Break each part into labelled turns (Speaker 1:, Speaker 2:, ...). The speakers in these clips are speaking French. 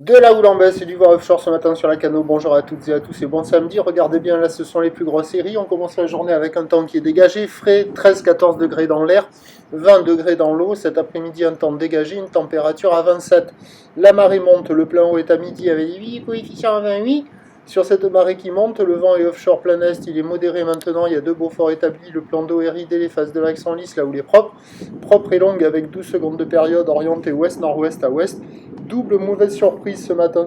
Speaker 1: De la houle en baisse et du vent offshore ce matin sur la Cano. Bonjour à toutes et à tous et bon samedi. Regardez bien, là ce sont les plus grosses séries. On commence la journée avec un temps qui est dégagé, frais, 13-14 degrés dans l'air, 20 degrés dans l'eau. Cet après-midi, un temps dégagé, une température à 27. La marée monte, le plein haut est à midi avec 8 coefficients à 28. Sur cette marée qui monte, le vent est offshore plein est, il est modéré maintenant, il y a deux Beaufort établis, le plan d'eau est ridé, les faces de l'axe sont lisses là où il est propre. Propre et longue avec 12 secondes de période, orientée ouest-nord-ouest à ouest. Double mauvaise surprise ce matin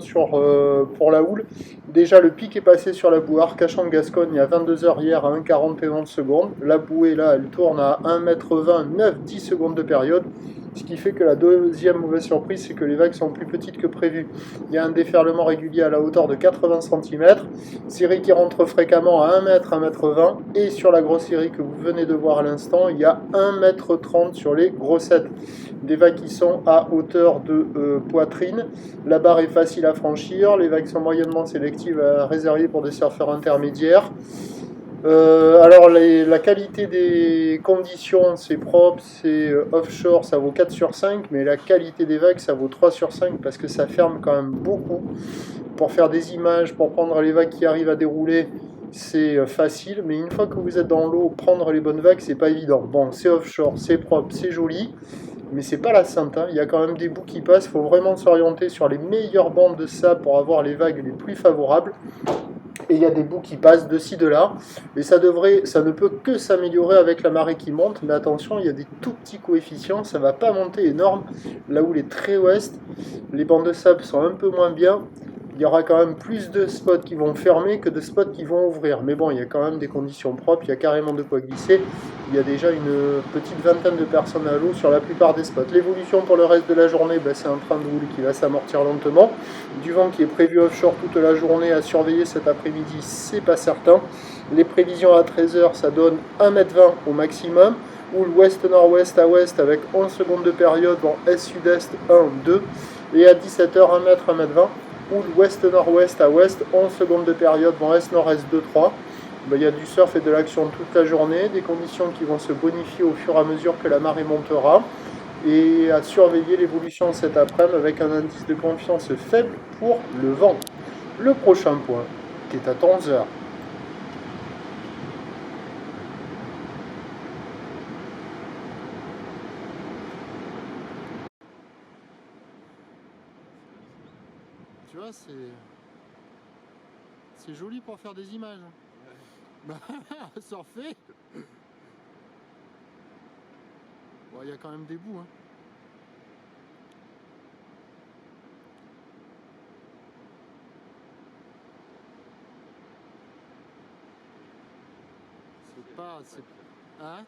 Speaker 1: pour la houle. Déjà, le pic est passé sur la boue Arcachon-Gascogne à 22h hier à 1,41 secondes. La bouée, là, elle tourne à 1,20 m, 9-10 secondes de période. Ce qui fait que la deuxième mauvaise surprise, c'est que les vagues sont plus petites que prévu. Il y a un déferlement régulier à la hauteur de 80 cm. Série qui rentre fréquemment à 1 m, 1,20 m. Et sur la grosse série que vous venez de voir à l'instant, il y a 1,30 m sur les grossettes. Des vagues qui sont à hauteur de poitrine. La barre est facile à franchir. Les vagues sont moyennement sélectives, réservées pour des surfeurs intermédiaires. Alors la qualité des conditions, c'est propre, c'est offshore, ça vaut 4 sur 5, mais la qualité des vagues, ça vaut 3 sur 5 parce que ça ferme quand même beaucoup. Pour faire des images, pour prendre les vagues qui arrivent à dérouler, c'est facile, mais une fois que vous êtes dans l'eau, prendre les bonnes vagues, c'est pas évident. Bon, c'est offshore, c'est propre, c'est joli, mais c'est pas la sainte, hein. Il y a quand même des bouts qui passent, il faut vraiment s'orienter sur les meilleures bandes de sable pour avoir les vagues les plus favorables. Et il y a des bouts qui passent de ci, de là. Et ça ne peut que s'améliorer avec la marée qui monte. Mais attention, il y a des tout petits coefficients. Ça ne va pas monter énorme. Là où il est très ouest, les bandes de sable sont un peu moins bien. Il y aura quand même plus de spots qui vont fermer que de spots qui vont ouvrir. Mais bon, il y a quand même des conditions propres. Il y a carrément de quoi glisser. Il y a déjà une petite vingtaine de personnes à l'eau sur la plupart des spots. L'évolution pour le reste de la journée, c'est un train de houle qui va s'amortir lentement. Du vent qui est prévu offshore toute la journée à surveiller cet après-midi, c'est pas certain. Les prévisions à 13h, ça donne 1,20 m au maximum. Ou l'ouest-nord-ouest à ouest avec 11 secondes de période en est-sud-est 1, 2. Et à 17h, 1 m, 1,20 m. Ou l'ouest-nord-ouest à ouest, 11 secondes de période en est-nord-est 2, 3. Il y a du surf et de l'action toute la journée, des conditions qui vont se bonifier au fur et à mesure que la marée montera. Et à surveiller l'évolution cet après-midi avec un indice de confiance faible pour le vent. Le prochain point, qui est à 11h. Tu vois, c'est joli pour faire des images. Bah, surfer. Bon, il y a quand même des bouts, hein. C'est pas... Hein?